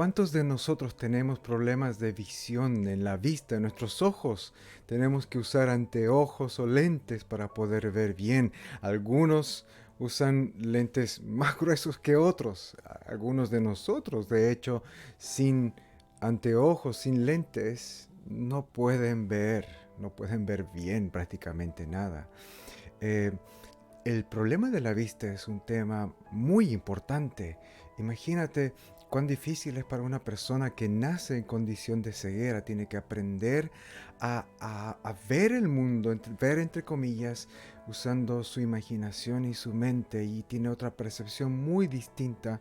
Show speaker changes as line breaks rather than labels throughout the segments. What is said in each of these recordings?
¿Cuántos de nosotros tenemos problemas de visión en la vista, en nuestros ojos? Tenemos que usar anteojos o lentes para poder ver bien. Algunos usan lentes más gruesos que otros. Algunos de nosotros, de hecho, sin anteojos, sin lentes, no pueden ver bien prácticamente nada. Eh, el problema de la vista es un tema muy importante. Imagínate cuán difícil es para una persona que nace en condición de ceguera. Tiene que aprender a ver el mundo, ver entre comillas, usando su imaginación y su mente. Y tiene otra percepción muy distinta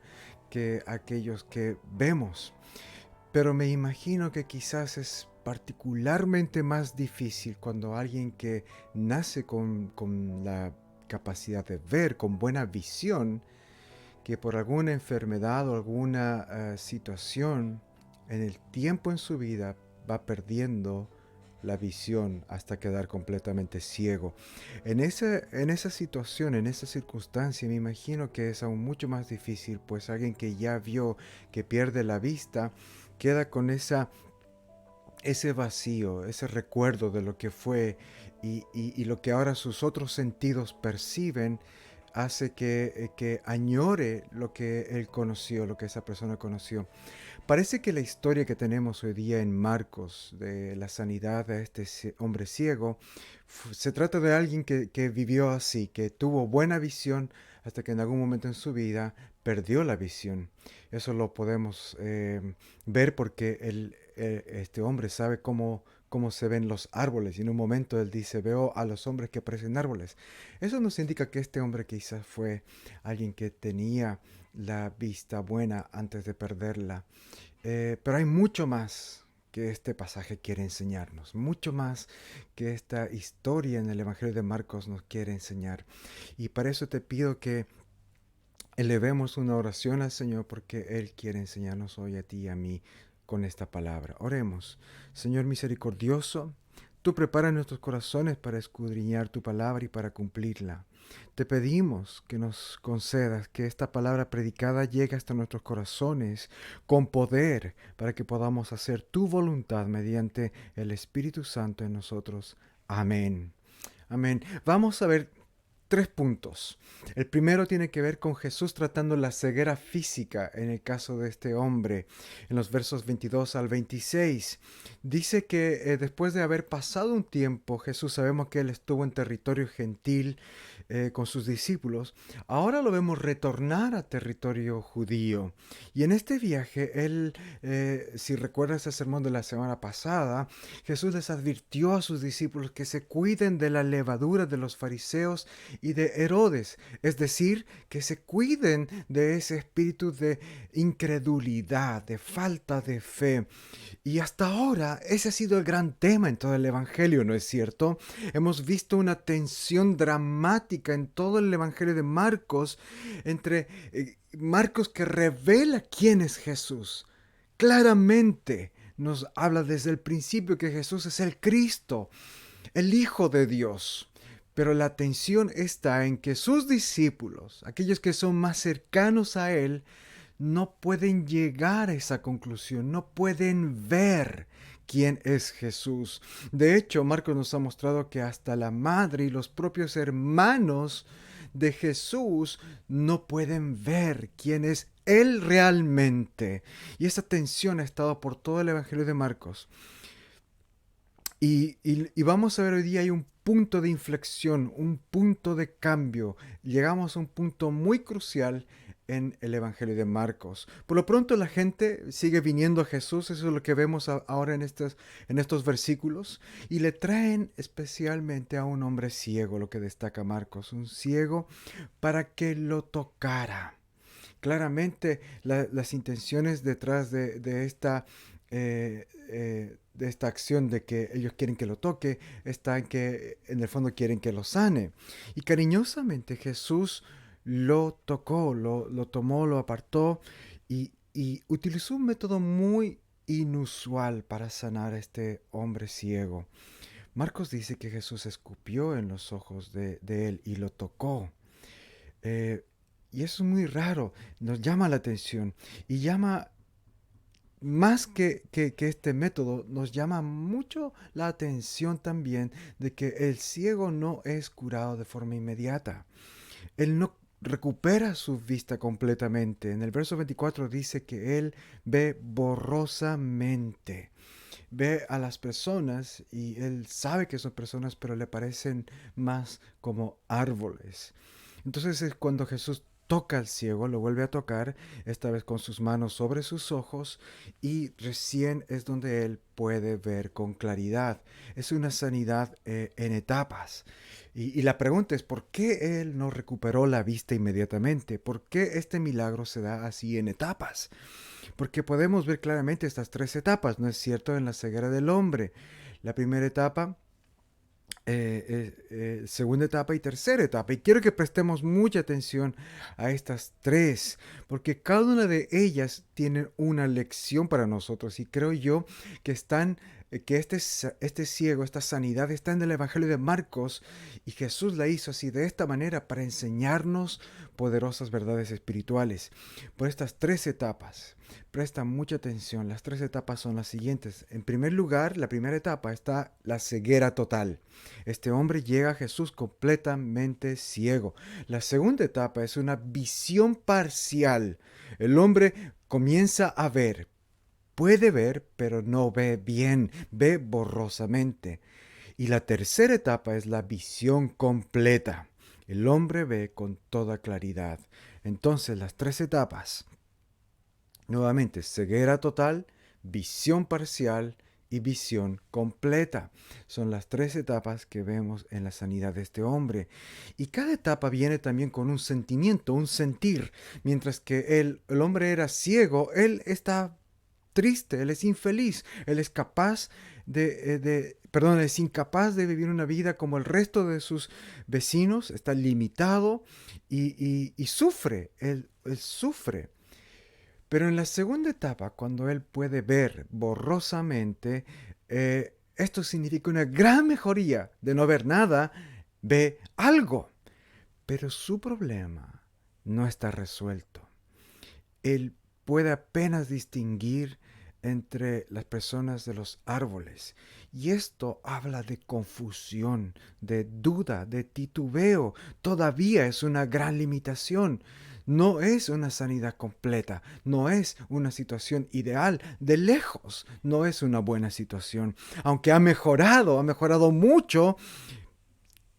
que aquellos que vemos. Pero me imagino que quizás es particularmente más difícil cuando alguien que nace con la capacidad de ver, con buena visión, que por alguna enfermedad o alguna situación en el tiempo en su vida va perdiendo la visión hasta quedar completamente ciego. En esa situación, en esa circunstancia, me imagino que es aún mucho más difícil, pues alguien que ya vio que pierde la vista, queda con ese vacío, ese recuerdo de lo que fue y lo que ahora sus otros sentidos perciben, hace que añore lo que él conoció, lo que esa persona conoció. Parece que la historia que tenemos hoy día en Marcos de la sanidad de este hombre ciego, se trata de alguien que vivió así, que tuvo buena visión hasta que en algún momento en su vida perdió la visión. Eso lo podemos ver porque este hombre sabe cómo se ven los árboles y en un momento él dice, veo a los hombres que parecen árboles. Eso nos indica que este hombre quizás fue alguien que tenía la vista buena antes de perderla. Pero hay mucho más que este pasaje quiere enseñarnos, mucho más que esta historia en el Evangelio de Marcos nos quiere enseñar. Y para eso te pido que elevemos una oración al Señor porque Él quiere enseñarnos hoy a ti y a mí con esta palabra. Oremos. Señor misericordioso, tú preparas nuestros corazones para escudriñar tu palabra y para cumplirla. Te pedimos que nos concedas que esta palabra predicada llegue hasta nuestros corazones con poder para que podamos hacer tu voluntad mediante el Espíritu Santo en nosotros. Amén. Amén. Vamos a ver tres puntos. El primero tiene que ver con Jesús tratando la ceguera física en el caso de este hombre. En los versos 22 al 26 dice que después de haber pasado un tiempo, Jesús sabemos que él estuvo en territorio gentil con sus discípulos. Ahora lo vemos retornar a territorio judío. Y en este viaje, él, si recuerdas el sermón de la semana pasada, Jesús les advirtió a sus discípulos que se cuiden de la levadura de los fariseos y de Herodes, es decir, que se cuiden de ese espíritu de incredulidad, de falta de fe. Y hasta ahora ese ha sido el gran tema en todo el Evangelio, ¿no es cierto? Hemos visto una tensión dramática en todo el Evangelio de Marcos entre Marcos que revela quién es Jesús. Claramente nos habla desde el principio que Jesús es el Cristo, el Hijo de Dios. Pero la tensión está en que sus discípulos, aquellos que son más cercanos a Él, no pueden llegar a esa conclusión, no pueden ver quién es Jesús. De hecho, Marcos nos ha mostrado que hasta la madre y los propios hermanos de Jesús no pueden ver quién es Él realmente. Y esa tensión ha estado por todo el Evangelio de Marcos. Y vamos a ver hoy día hay un punto de inflexión, un punto de cambio. Llegamos a un punto muy crucial en el Evangelio de Marcos. Por lo pronto la gente sigue viniendo a Jesús, eso es lo que vemos ahora en estos versículos, y le traen especialmente a un hombre ciego, lo que destaca Marcos, un ciego para que lo tocara. Claramente las intenciones detrás de esta acción de que ellos quieren que lo toque está en que en el fondo quieren que lo sane. Y cariñosamente Jesús lo tocó, lo tomó, lo apartó y utilizó un método muy inusual para sanar a este hombre ciego. Marcos dice que Jesús escupió en los ojos de él y lo tocó. Eh, y eso es muy raro, nos llama la atención y llama más que este método, nos llama mucho la atención también de que el ciego no es curado de forma inmediata. Él no recupera su vista completamente. En el verso 24 dice que él ve borrosamente. Ve a las personas y él sabe que son personas, pero le parecen más como árboles. Entonces es cuando Jesús toca al ciego, lo vuelve a tocar, esta vez con sus manos sobre sus ojos, y recién es donde él puede ver con claridad. Es una sanidad en etapas. Y la pregunta es, ¿por qué él no recuperó la vista inmediatamente? ¿Por qué este milagro se da así en etapas? Porque podemos ver claramente estas tres etapas, ¿no es cierto?, en la ceguera del hombre. La primera etapa, segunda etapa y tercera etapa. Y quiero que prestemos mucha atención a estas tres, porque cada una de ellas tiene una lección para nosotros. Y creo yo que que este ciego, esta sanidad está en el Evangelio de Marcos, y Jesús la hizo así de esta manera para enseñarnos poderosas verdades espirituales. Por estas tres etapas, presta mucha atención. Las tres etapas son las siguientes. En primer lugar, la primera etapa está la ceguera total. Este hombre llega a Jesús completamente ciego. La segunda etapa es una visión parcial. El hombre comienza a ver. Puede ver, pero no ve bien, ve borrosamente. Y la tercera etapa es la visión completa. El hombre ve con toda claridad. Entonces, las tres etapas, nuevamente, ceguera total, visión parcial y visión completa. Son las tres etapas que vemos en la sanidad de este hombre. Y cada etapa viene también con un sentimiento, un sentir. Mientras que el hombre era ciego, él está triste, él es infeliz, él es capaz perdón, es incapaz de vivir una vida como el resto de sus vecinos, está limitado y sufre, él sufre. Pero en la segunda etapa, cuando él puede ver borrosamente, esto significa una gran mejoría. De no ver nada, ve algo. Pero su problema no está resuelto. Él puede apenas distinguir entre las personas de los árboles. Y esto habla de confusión, de duda, de titubeo. Todavía es una gran limitación. No es una sanidad completa, no es una situación ideal, de lejos no es una buena situación. Aunque ha mejorado mucho,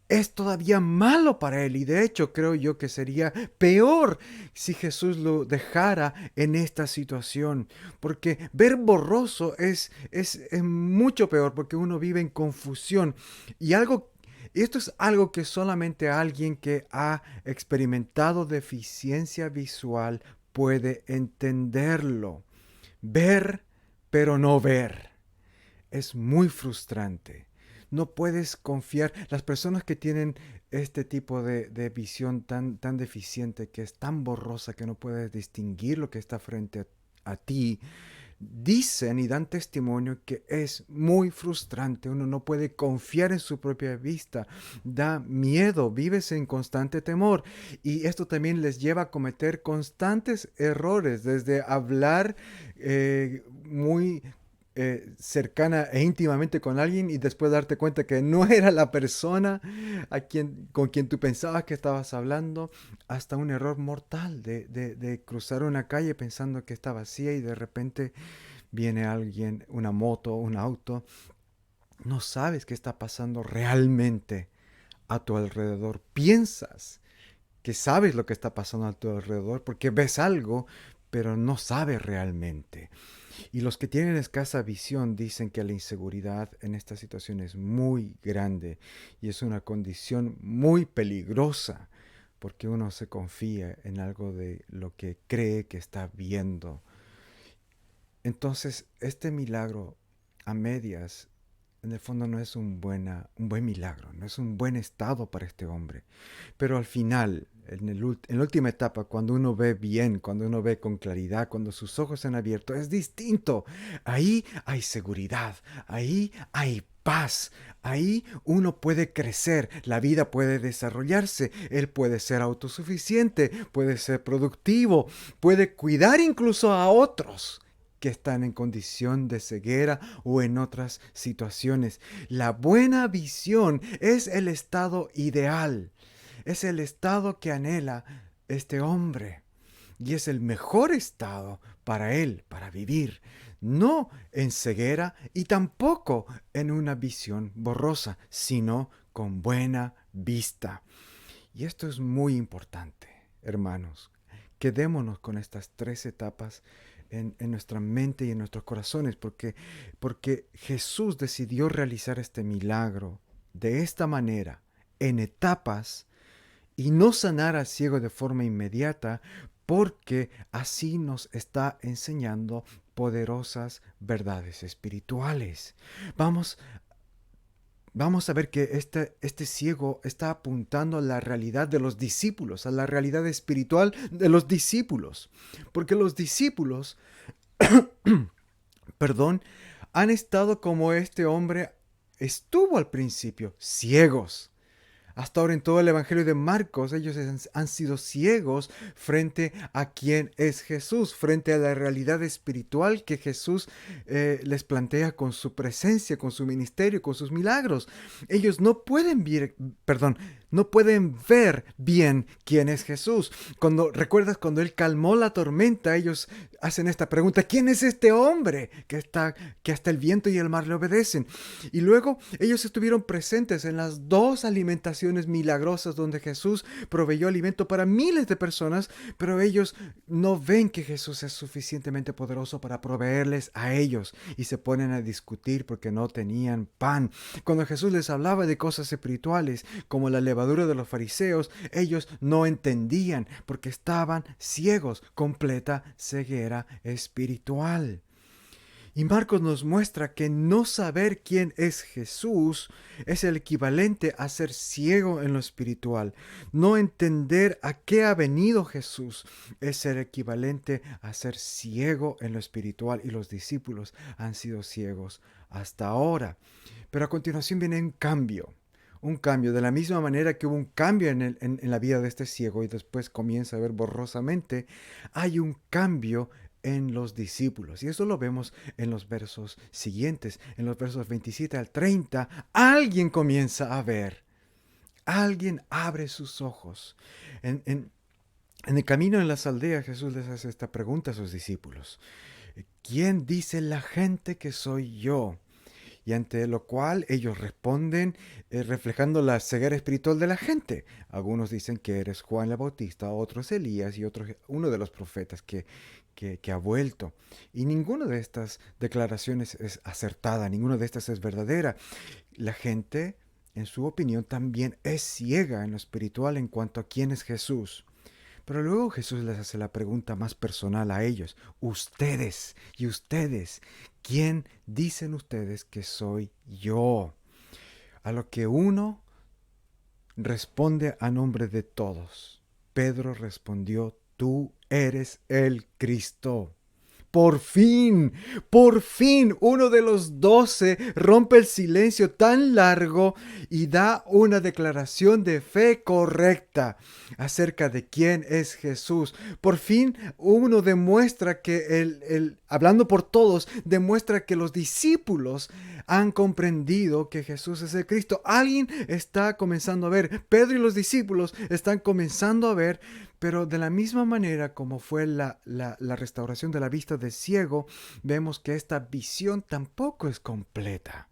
es todavía malo para él, y de hecho creo yo que sería peor si Jesús lo dejara en esta situación, porque ver borroso es mucho peor, porque uno vive en confusión. Esto es algo que solamente alguien que ha experimentado deficiencia visual puede entenderlo. Ver, pero no ver. Es muy frustrante. No puedes confiar. Las personas que tienen este tipo de visión tan deficiente, que es tan borrosa que no puedes distinguir lo que está frente a ti, dicen y dan testimonio que es muy frustrante. Uno no puede confiar en su propia vista. Da miedo, vives en constante temor. Y esto también les lleva a cometer constantes errores, desde hablar muy cercana e íntimamente con alguien y después darte cuenta que no era la persona con quien tú pensabas que estabas hablando, hasta un error mortal de cruzar una calle pensando que está vacía y de repente viene alguien, una moto, un auto. No sabes qué está pasando realmente a tu alrededor. Piensas que sabes lo que está pasando a tu alrededor porque ves algo, pero no sabes realmente. Y los que tienen escasa visión dicen que la inseguridad en esta situación es muy grande y es una condición muy peligrosa, porque uno se confía en algo de lo que cree que está viendo. Entonces, este milagro a medias, en el fondo no es un buen milagro, no es un buen estado para este hombre. Pero al final, en la última etapa, cuando uno ve bien, cuando uno ve con claridad, cuando sus ojos se han abierto, es distinto. Ahí hay seguridad, ahí hay paz, ahí uno puede crecer, la vida puede desarrollarse, él puede ser autosuficiente, puede ser productivo, puede cuidar incluso a otros que están en condición de ceguera o en otras situaciones. La buena visión es el estado ideal, es el estado que anhela este hombre. Y es el mejor estado para él, para vivir, no en ceguera y tampoco en una visión borrosa, sino con buena vista. Y esto es muy importante, hermanos. Quedémonos con estas tres etapas en nuestra mente y en nuestros corazones, porque Jesús decidió realizar este milagro de esta manera, en etapas, y no sanar al ciego de forma inmediata, porque así nos está enseñando poderosas verdades espirituales. Vamos, vamos a ver que este ciego está apuntando a la realidad de los discípulos, a la realidad espiritual de los discípulos, porque los discípulos, perdón, han estado como este hombre estuvo al principio, ciegos. Hasta ahora en todo el Evangelio de Marcos, ellos han sido ciegos frente a quién es Jesús, frente a la realidad espiritual que Jesús les plantea con su presencia, con su ministerio, con sus milagros. Ellos no pueden no pueden ver bien quién es Jesús. ¿Recuerdas cuando él calmó la tormenta? Ellos hacen esta pregunta: ¿quién es este hombre que hasta el viento y el mar le obedecen? Y luego ellos estuvieron presentes en las dos alimentaciones milagrosas donde Jesús proveyó alimento para miles de personas, pero ellos no ven que Jesús es suficientemente poderoso para proveerles a ellos y se ponen a discutir porque no tenían pan. Cuando Jesús les hablaba de cosas espirituales como la levadura de los fariseos, ellos no entendían porque estaban ciegos, completa ceguera espiritual. Y Marcos nos muestra que no saber quién es Jesús es el equivalente a ser ciego en lo espiritual. No entender a qué ha venido Jesús es el equivalente a ser ciego en lo espiritual. Y los discípulos han sido ciegos hasta ahora. Pero a continuación viene un cambio. Un cambio, de la misma manera que hubo un cambio en la vida de este ciego y después comienza a ver borrosamente, hay un cambio en los discípulos. Y eso lo vemos en los versos siguientes, en los versos 27 al 30. Alguien comienza a ver, alguien abre sus ojos. En el camino en las aldeas, Jesús les hace esta pregunta a sus discípulos: ¿quién dice la gente que soy yo? Y ante lo cual ellos responden reflejando la ceguera espiritual de la gente. Algunos dicen que eres Juan el Bautista, otros Elías y otros uno de los profetas que ha vuelto. Y ninguna de estas declaraciones es acertada, ninguna de estas es verdadera. La gente, en su opinión, también es ciega en lo espiritual en cuanto a quién es Jesús. Pero luego Jesús les hace la pregunta más personal a ellos: ustedes y ustedes, ¿quién dicen ustedes que soy yo? A lo que uno responde a nombre de todos. Pedro respondió: tú eres el Cristo. Por fin, uno de los 12 rompe el silencio tan largo y da una declaración de fe correcta acerca de quién es Jesús. Por fin, uno demuestra que hablando por todos, demuestra que los discípulos han comprendido que Jesús es el Cristo. Alguien está comenzando a ver. Pedro y los discípulos están comenzando a ver. Pero de la misma manera como fue la restauración de la vista del ciego, vemos que esta visión tampoco es completa.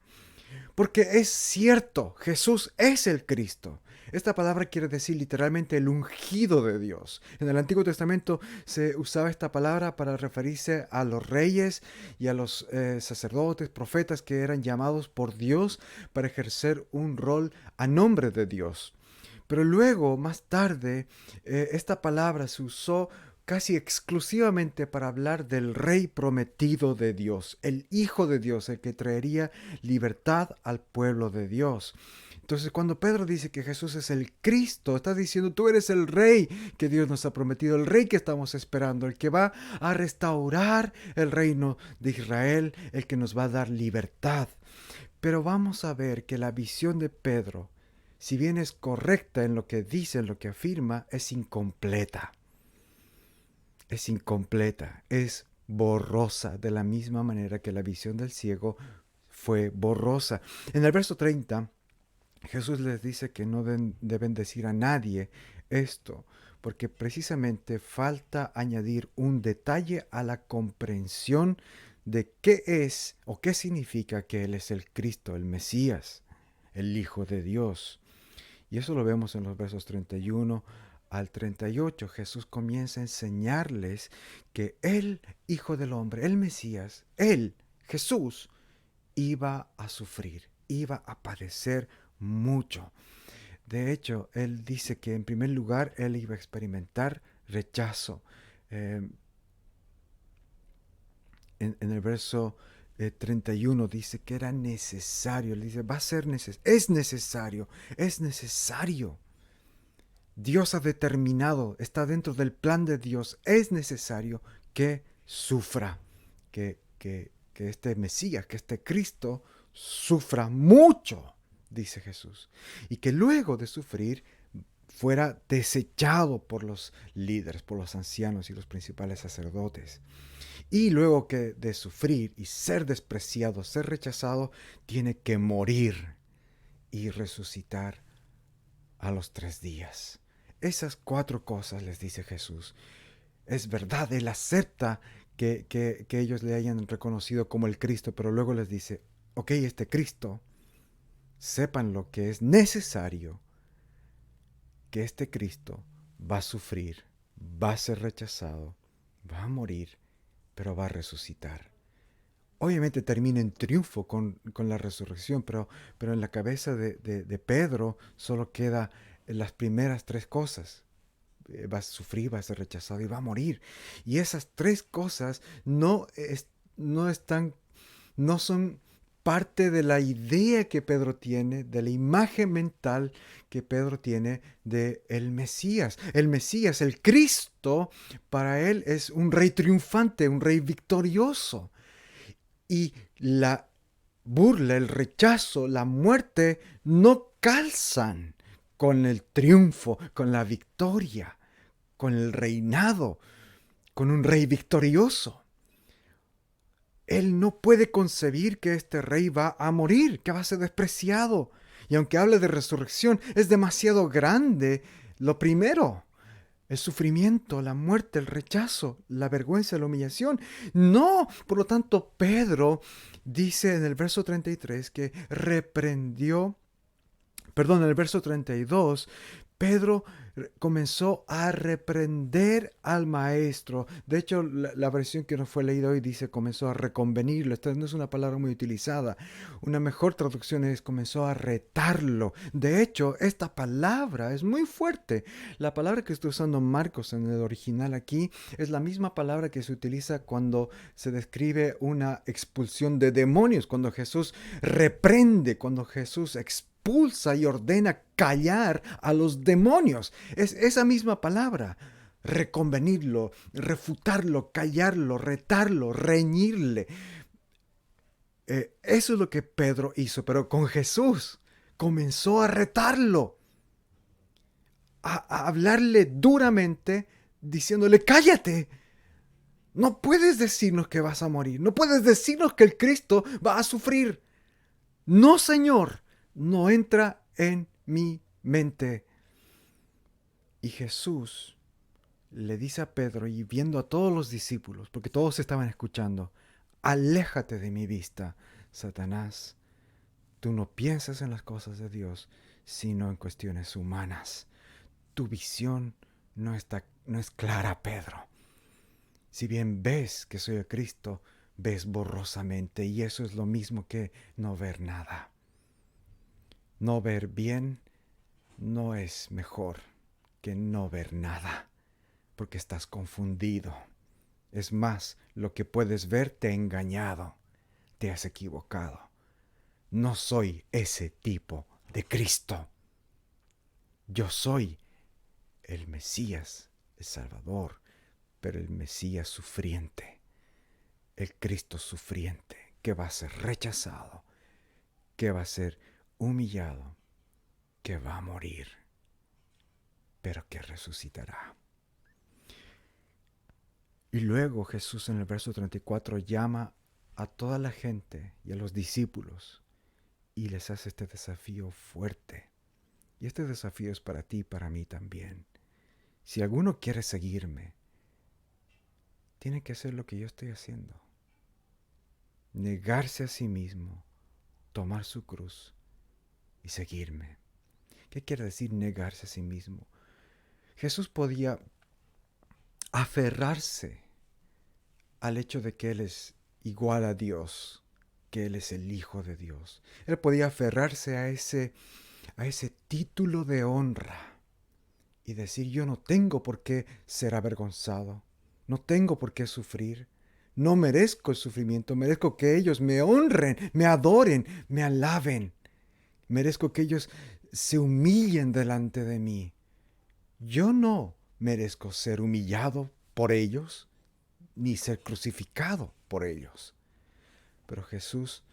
Porque es cierto, Jesús es el Cristo. Esta palabra quiere decir literalmente el ungido de Dios. En el Antiguo Testamento se usaba esta palabra para referirse a los reyes y a los sacerdotes, profetas que eran llamados por Dios para ejercer un rol a nombre de Dios. Pero luego, más tarde, esta palabra se usó casi exclusivamente para hablar del rey prometido de Dios, el Hijo de Dios, el que traería libertad al pueblo de Dios. Entonces, cuando Pedro dice que Jesús es el Cristo, está diciendo: tú eres el rey que Dios nos ha prometido, el rey que estamos esperando, el que va a restaurar el reino de Israel, el que nos va a dar libertad. Pero vamos a ver que la visión de Pedro, si bien es correcta en lo que dice, en lo que afirma, es incompleta. Es incompleta, es borrosa, de la misma manera que la visión del ciego fue borrosa. En el verso 30, Jesús les dice que no deben decir a nadie esto, porque precisamente falta añadir un detalle a la comprensión de qué es o qué significa que Él es el Cristo, el Mesías, el Hijo de Dios. Y eso lo vemos en los versos 31 al 38. Jesús comienza a enseñarles que el Hijo del Hombre, el Mesías, Él, Jesús, iba a sufrir, iba a padecer mucho. De hecho, Él dice que en primer lugar Él iba a experimentar rechazo. Eh, en el verso 31 dice que era necesario. Él dice, va a ser es necesario. Dios ha determinado, está dentro del plan de Dios, es necesario que sufra, que este Mesías, que este Cristo sufra mucho, dice Jesús, y que luego de sufrir fuera desechado por los líderes, por los ancianos y los principales sacerdotes. Y luego que de sufrir y ser despreciado, ser rechazado, tiene que morir y resucitar a los 3 días. Esas 4 cosas les dice Jesús. Es verdad, Él acepta que ellos le hayan reconocido como el Cristo, pero luego les dice, ok, este Cristo, sepan lo que es necesario, que este Cristo va a sufrir, va a ser rechazado, va a morir, pero va a resucitar. Obviamente termina en triunfo con la resurrección, pero en la cabeza de Pedro solo queda las primeras 3 cosas. Va a sufrir, va a ser rechazado y va a morir. Y esas 3 cosas no están, no son parte de la idea que Pedro tiene, de la imagen mental que Pedro tiene de el Mesías. El Mesías, el Cristo, para él es un rey triunfante, un rey victorioso. Y la burla, el rechazo, la muerte no calzan con el triunfo, con la victoria, con el reinado, con un rey victorioso. Él no puede concebir que este rey va a morir, que va a ser despreciado. Y aunque hable de resurrección, es demasiado grande lo primero. El sufrimiento, la muerte, el rechazo, la vergüenza, la humillación. No, por lo tanto, Pedro dice en el verso 33 que en el verso 32, Pedro comenzó a reprender al maestro. De hecho, la versión que nos fue leída hoy dice comenzó a reconvenirlo. Esta no es una palabra muy utilizada. Una mejor traducción es comenzó a retarlo. De hecho, esta palabra es muy fuerte. La palabra que está usando Marcos en el original aquí es la misma palabra que se utiliza cuando se describe una expulsión de demonios, cuando Jesús reprende, cuando Jesús expulsa y ordena callar a los demonios. Es esa misma palabra. Reconvenirlo, refutarlo, callarlo, retarlo, reñirle. Eso es lo que Pedro hizo, pero con Jesús comenzó a retarlo, a hablarle duramente, diciéndole, cállate. No puedes decirnos que vas a morir. No puedes decirnos que el Cristo va a sufrir. No, Señor, no entra en mi mente. Y Jesús le dice a Pedro y viendo a todos los discípulos, porque todos estaban escuchando, aléjate de mi vista, Satanás. Tú no piensas en las cosas de Dios, sino en cuestiones humanas. Tu visión no es clara, Pedro. Si bien ves que soy el Cristo, ves borrosamente, y eso es lo mismo que no ver nada. No ver bien no es mejor que no ver nada, porque estás confundido. Es más, lo que puedes ver te ha engañado, te has equivocado. No soy ese tipo de Cristo. Yo soy el Mesías, el Salvador, pero el Mesías sufriente, el Cristo sufriente, que va a ser rechazado, que va a ser humillado, que va a morir, pero que resucitará. Y luego Jesús en el verso 34 llama a toda la gente y a los discípulos y les hace este desafío fuerte. Y este desafío es para ti y para mí también. Si alguno quiere seguirme, tiene que hacer lo que yo estoy haciendo. Negarse a sí mismo, tomar su cruz y seguirme. ¿Qué quiere decir negarse a sí mismo? Jesús podía aferrarse al hecho de que Él es igual a Dios, que Él es el Hijo de Dios. Él podía aferrarse a ese título de honra y decir, yo no tengo por qué ser avergonzado, no tengo por qué sufrir, no merezco el sufrimiento, merezco que ellos me honren, me adoren, me alaben, merezco que ellos se humillen delante de mí. Yo no merezco ser humillado por ellos, ni ser crucificado por ellos. Pero Jesús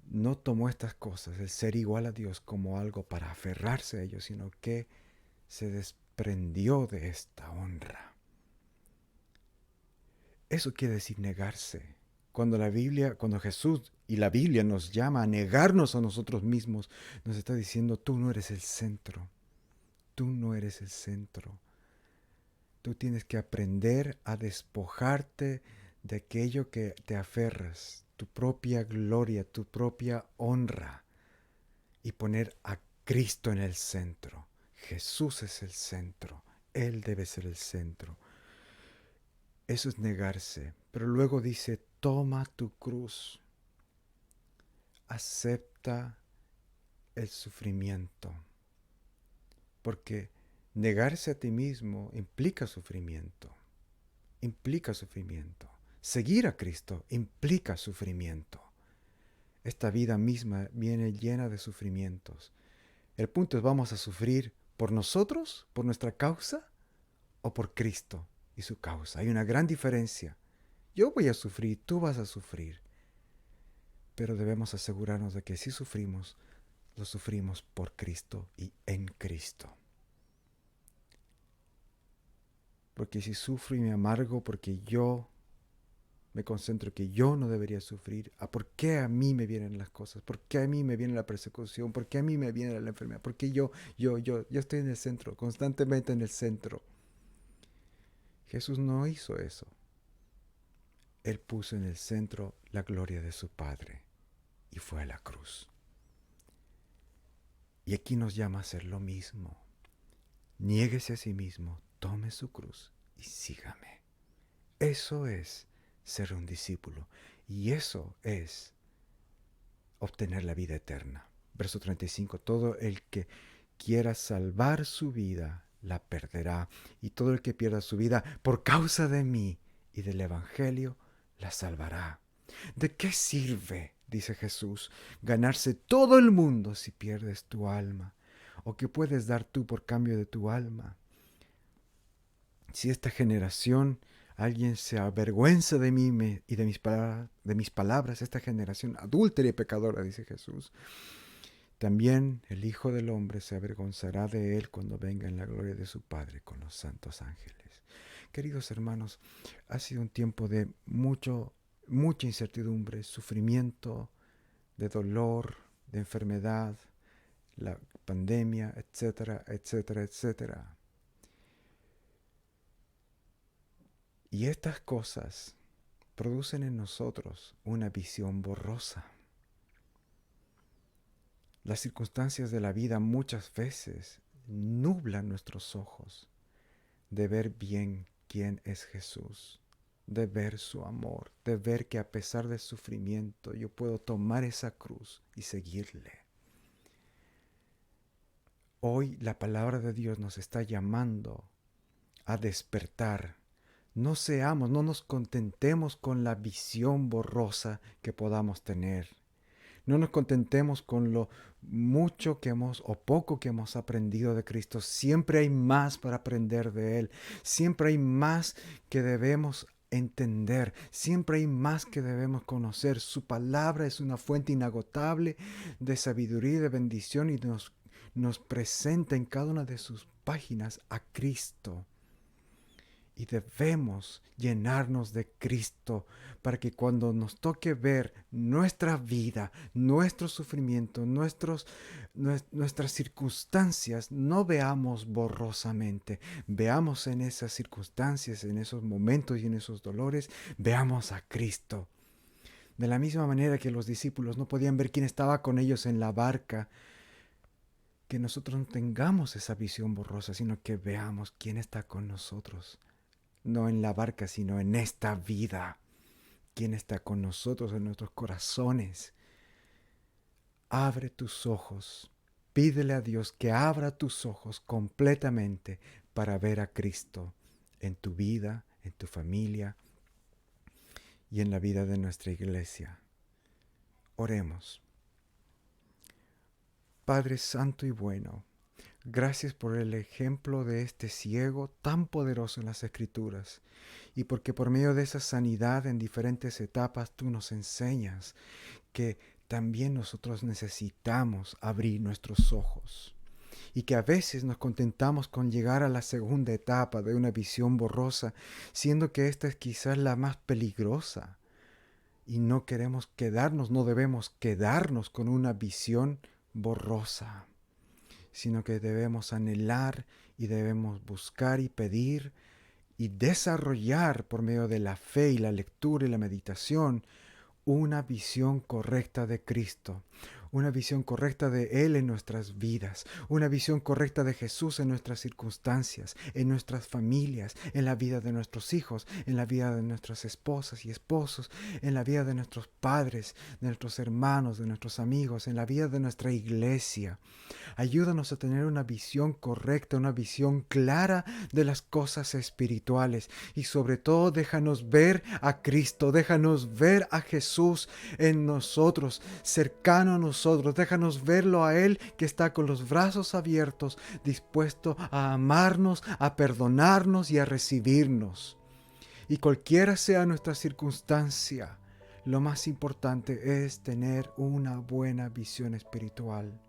no tomó estas cosas, el ser igual a Dios, como algo para aferrarse a ellos, sino que se desprendió de esta honra. Eso quiere decir negarse. Cuando Jesús y la Biblia nos llama a negarnos a nosotros mismos, nos está diciendo, tú no eres el centro. Tú no eres el centro. Tú tienes que aprender a despojarte de aquello que te aferras, tu propia gloria, tu propia honra, y poner a Cristo en el centro. Jesús es el centro. Él debe ser el centro. Eso es negarse. Pero luego dice, toma tu cruz. Acepta el sufrimiento. Porque negarse a ti mismo implica sufrimiento. Implica sufrimiento. Seguir a Cristo implica sufrimiento. Esta vida misma viene llena de sufrimientos. El punto es, ¿vamos a sufrir por nosotros, por nuestra causa, o por Cristo y su causa? Hay una gran diferencia. Yo voy a sufrir, tú vas a sufrir. Pero debemos asegurarnos de que si sufrimos, lo sufrimos por Cristo y en Cristo. Porque si sufro y me amargo porque yo me concentro que yo no debería sufrir, ¿por qué a mí me vienen las cosas? ¿Por qué a mí me viene la persecución? ¿Por qué a mí me viene la enfermedad? ¿Por qué yo estoy en el centro, constantemente en el centro? Jesús no hizo eso. Él puso en el centro la gloria de su Padre y fue a la cruz. Y aquí nos llama a hacer lo mismo. Niéguese a sí mismo, tome su cruz y sígame. Eso es ser un discípulo. Y eso es obtener la vida eterna. Verso 35. Todo el que quiera salvar su vida, la perderá. Y todo el que pierda su vida por causa de mí y del Evangelio, la salvará. ¿De qué sirve, dice Jesús, ganarse todo el mundo si pierdes tu alma? ¿O qué puedes dar tú por cambio de tu alma? Si esta generación, alguien se avergüenza de mí y de mis palabras, esta generación adúltera y pecadora, dice Jesús, también el Hijo del Hombre se avergonzará de él cuando venga en la gloria de su Padre con los santos ángeles. Queridos hermanos, ha sido un tiempo de mucha incertidumbre, sufrimiento, de dolor, de enfermedad, la pandemia, etcétera, etcétera, etcétera. Y estas cosas producen en nosotros una visión borrosa. Las circunstancias de la vida muchas veces nublan nuestros ojos de ver bien quién es Jesús, de ver su amor, de ver que a pesar del sufrimiento yo puedo tomar esa cruz y seguirle. Hoy la palabra de Dios nos está llamando a despertar. No nos contentemos con la visión borrosa que podamos tener. No nos contentemos con lo mucho que hemos o poco que hemos aprendido de Cristo. Siempre hay más para aprender de Él. Siempre hay más que debemos entender. Siempre hay más que debemos conocer. Su palabra es una fuente inagotable de sabiduría y de bendición y nos presenta en cada una de sus páginas a Cristo. Y debemos llenarnos de Cristo para que cuando nos toque ver nuestra vida, nuestro sufrimiento, nuestras circunstancias, no veamos borrosamente. Veamos en esas circunstancias, en esos momentos y en esos dolores, veamos a Cristo. De la misma manera que los discípulos no podían ver quién estaba con ellos en la barca, que nosotros no tengamos esa visión borrosa, sino que veamos quién está con nosotros. No en la barca, sino en esta vida. ¿Quién está con nosotros en nuestros corazones? Abre tus ojos. Pídele a Dios que abra tus ojos completamente para ver a Cristo en tu vida, en tu familia y en la vida de nuestra iglesia. Oremos. Padre Santo y bueno, gracias por el ejemplo de este ciego tan poderoso en las Escrituras y porque por medio de esa sanidad en diferentes etapas tú nos enseñas que también nosotros necesitamos abrir nuestros ojos y que a veces nos contentamos con llegar a la segunda etapa de una visión borrosa, siendo que esta es quizás la más peligrosa y no queremos quedarnos, no debemos quedarnos con una visión borrosa, sino que debemos anhelar y debemos buscar y pedir y desarrollar por medio de la fe y la lectura y la meditación una visión correcta de Cristo, una visión correcta de Él en nuestras vidas, una visión correcta de Jesús en nuestras circunstancias, en nuestras familias, en la vida de nuestros hijos, en la vida de nuestras esposas y esposos, en la vida de nuestros padres, de nuestros hermanos, de nuestros amigos, en la vida de nuestra iglesia. Ayúdanos a tener una visión correcta, una visión clara de las cosas espirituales y sobre todo déjanos ver a Cristo, déjanos ver a Jesús en nosotros, cercano a nosotros, déjanos verlo a Él que está con los brazos abiertos, dispuesto a amarnos, a perdonarnos y a recibirnos. Y cualquiera sea nuestra circunstancia, lo más importante es tener una buena visión espiritual.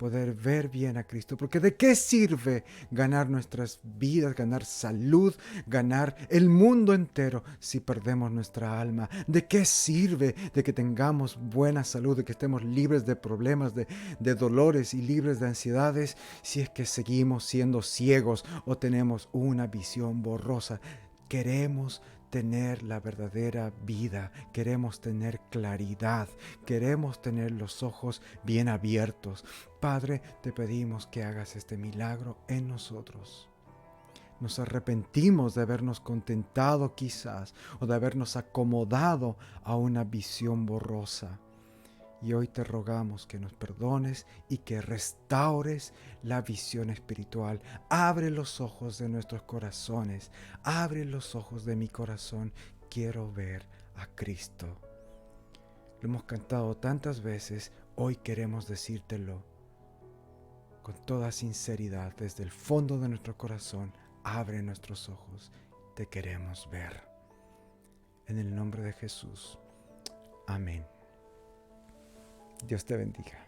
Poder ver bien a Cristo, porque ¿de qué sirve ganar nuestras vidas, ganar salud, ganar el mundo entero si perdemos nuestra alma? ¿De qué sirve de que tengamos buena salud, de que estemos libres de problemas, de dolores y libres de ansiedades, si es que seguimos siendo ciegos o tenemos una visión borrosa? Queremos tener la verdadera vida, queremos tener claridad, queremos tener los ojos bien abiertos. Padre, te pedimos que hagas este milagro en nosotros. Nos arrepentimos de habernos contentado quizás o de habernos acomodado a una visión borrosa. Y hoy te rogamos que nos perdones y que restaures la visión espiritual. Abre los ojos de nuestros corazones. Abre los ojos de mi corazón. Quiero ver a Cristo. Lo hemos cantado tantas veces. Hoy queremos decírtelo con toda sinceridad. Desde el fondo de nuestro corazón, abre nuestros ojos. Te queremos ver. En el nombre de Jesús. Amén. Dios te bendiga.